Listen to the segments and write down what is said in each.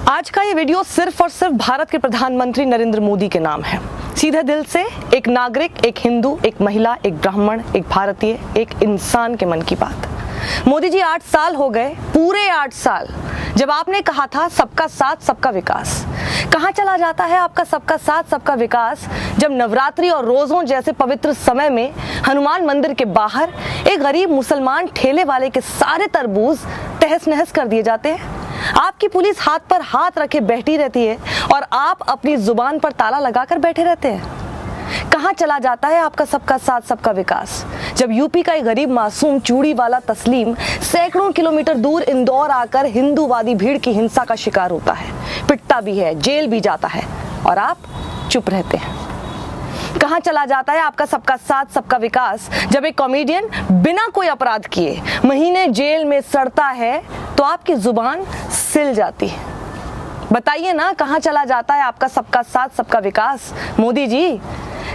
आज का ये वीडियो सिर्फ और सिर्फ भारत के प्रधानमंत्री नरेंद्र मोदी के नाम है। सीधे दिल से एक नागरिक, एक हिंदू, एक महिला, एक ब्राह्मण, एक भारतीय, एक इंसान के मन की बात। मोदी जी 8 साल हो गए, पूरे 8 साल, जब आपने कहा था सबका साथ सबका विकास। कहाँ चला जाता है आपका सबका साथ सबका विकास, जब नवरात्रि और रोजों जैसे पवित्र समय में हनुमान मंदिर के बाहर एक गरीब मुसलमान ठेले वाले के सारे तरबूज तहस नहस कर दिए जाते हैं। आपकी पुलिस हाथ पर हाथ रखे बैठी रहती है और आप अपनी जुबान पर ताला लगाकर बैठे रहते हैं। कहाँ चला जाता है आपका सबका साथ सबका विकास, जब यूपी का एक गरीब मासूम चूड़ी वाला तस्लीम सैकड़ों किलोमीटर दूर इंदौर आकर हिंदूवादी भीड़ की हिंसा का शिकार होता है, पिटता भी है, जेल भी जाता है और आप चुप रहते हैं। कहाँ चला जाता है आपका सबका साथ सबका विकास, जब एक कॉमेडियन बिना कोई अपराध किए महीने जेल में सड़ता है तो आपकी जुबान सिल जाती है। बताइए ना, कहाँ चला जाता है आपका सबका साथ सबका विकास मोदी जी,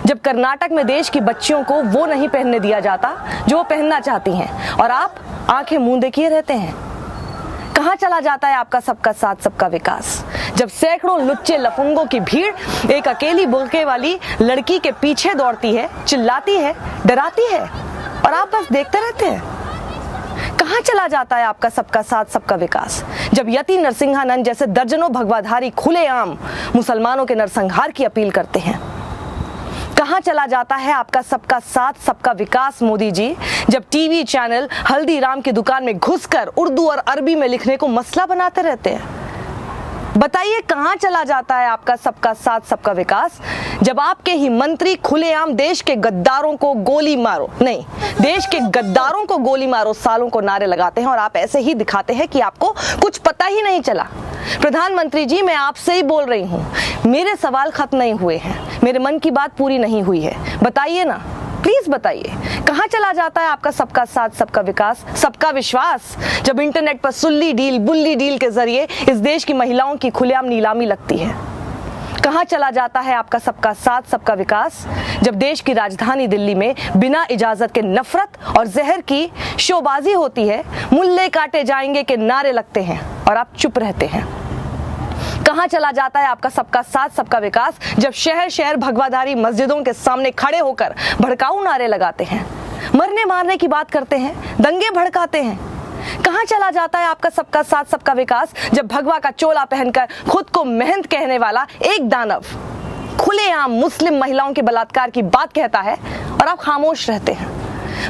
जब कर्नाटक में देश की बच्चियों को वो नहीं पहनने दिया जाता जो वो पहनना चाहती हैं और आप आंखें मूंदे किए रहते हैं। कहाँ चला जाता है आपका सबका साथ सबका विकास, जब सैकड़ों लुच्चे लफंगों की भीड़ एक अकेली बुर्के वाली लड़की के पीछे दौड़ती है, चिल्लाती है, डराती है और आप बस देखते रहते हैं। कहाँ चला जाता है आपका सबका साथ सबका विकास, जब यति नरसिंहानंद जैसे दर्जनों भगवाधारी खुलेआम मुसलमानों के नरसंहार की अपील करते हैं। कहाँ चला जाता है आपका सबका साथ सबका विकास मोदी जी, जब टीवी चैनल हल्दीराम की दुकान में घुसकर उर्दू और अरबी में लिखने को मसला बनाते रहते हैं। बताइए, कहाँ चला जाता है आपका सबका साथ सबका विकास, जब आपके ही मंत्री खुलेआम देश के गद्दारों को गोली मारो, नहीं, देश के गद्दारों को गोली मारो सालों को नारे लगाते हैं और आप ऐसे ही दिखाते हैं कि आपको कुछ पता ही नहीं चला। प्रधानमंत्री जी, मैं आपसे ही बोल रही हूँ, मेरे सवाल खत्म नहीं हुए हैं, मेरे मन की बात पूरी नहीं हुई है। बताइए ना, प्लीज बताइए, कहाँ चला जाता है आपका सबका साथ सबका विकास, सबका विश्वास, जब इंटरनेट पर सुल्ली डील बुल्ली डील के जरिए इस देश की महिलाओं की खुलेआम नीलामी लगती है। कहाँ चला जाता है आपका सबका साथ सबका विकास, जब देश की राजधानी दिल्ली में बिना इजाजत के नफरत और जहर की शोबाजी होती है, मुल्ले काटे जाएंगे के नारे लगते हैं और आप चुप रहते हैं। कहाँ चला जाता है आपका सबका साथ सबका विकास, जब शहर शहर भगवाधारी मस्जिदों के सामने खड़े होकर भड़काऊ नारे लगाते हैं, मरने मारने की बात करते हैं, दंगे भड़काते हैं। कहाँ चला जाता है आपका सबका साथ सबका विकास, जब भगवा का चोला पहनकर खुद को महंत कहने वाला एक दानव खुलेआम मुस्लिम महिलाओं के बलात्कार की बात कहता है और आप खामोश रहते हैं।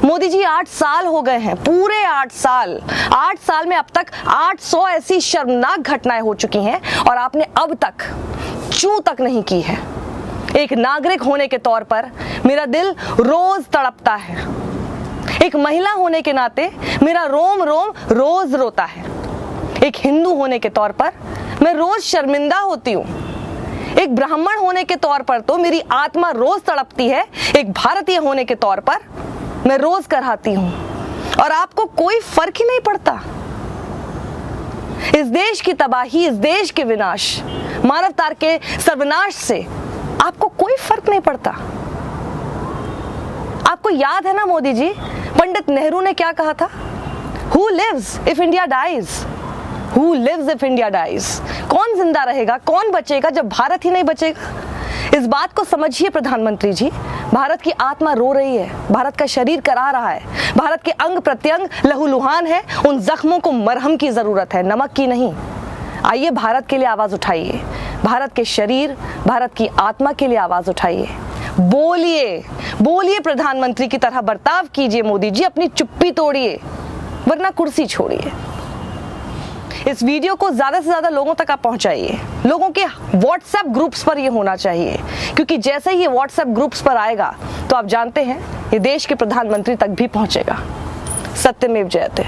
मोदी जी 8 साल हो गए हैं, पूरे 8 साल। 8 साल में अब तक 800 ऐसी शर्मनाक घटनाएं हो चुकी हैं और आपने अब तक चूं तक नहीं की है। एक नागरिक होने के तौर पर मेरा दिल रोज तड़पता है, एक महिला होने के नाते मेरा रोम रोम रोज रोता है, एक हिंदू होने के तौर पर मैं रोज शर्मिंदा होती हूँ, एक ब्राह्मण होने के तौर पर तो मेरी आत्मा रोज तड़पती है, एक भारतीय होने के तौर पर मैं रोज कराहती हूँ और आपको कोई फर्क ही नहीं पड़ता। इस देश की तबाही, इस देश के विनाश, मानवता के सर्वनाश से आपको कोई फर्क नहीं पड़ता। आपको याद है ना मोदी जी, पंडित नेहरू ने क्या कहा था? Who lives if India dies? Who lives if India dies? कौन जिंदा रहेगा, कौन बचेगा जब भारत ही नहीं बचेगा? इस बात को समझिए प्रधानमंत्री जी, भारत की आत्मा रो रही है, भारत का शरीर करा रहा है, भारत के अंग प्रत्यंग लहूलुहान है, उन जख्मों को मरहम की जरूरत है, नमक की नहीं। आइए भारत के लिए आवाज उठाइए, भारत के शरीर, भारत की आत्मा के लिए आवाज उठाइए। बोलिए, बोलिए, प्रधानमंत्री की तरह बर्ताव कीजिए मोदी जी, अपनी चुप्पी तोड़िए वरना कुर्सी छोड़िए। इस वीडियो को ज्यादा से ज्यादा लोगों तक आप पहुंचाइए, लोगों के व्हाट्सएप ग्रुप्स पर यह होना चाहिए, क्योंकि जैसे ही ये व्हाट्सएप ग्रुप्स पर आएगा तो आप जानते हैं ये देश के प्रधानमंत्री तक भी पहुंचेगा। सत्यमेव जयते।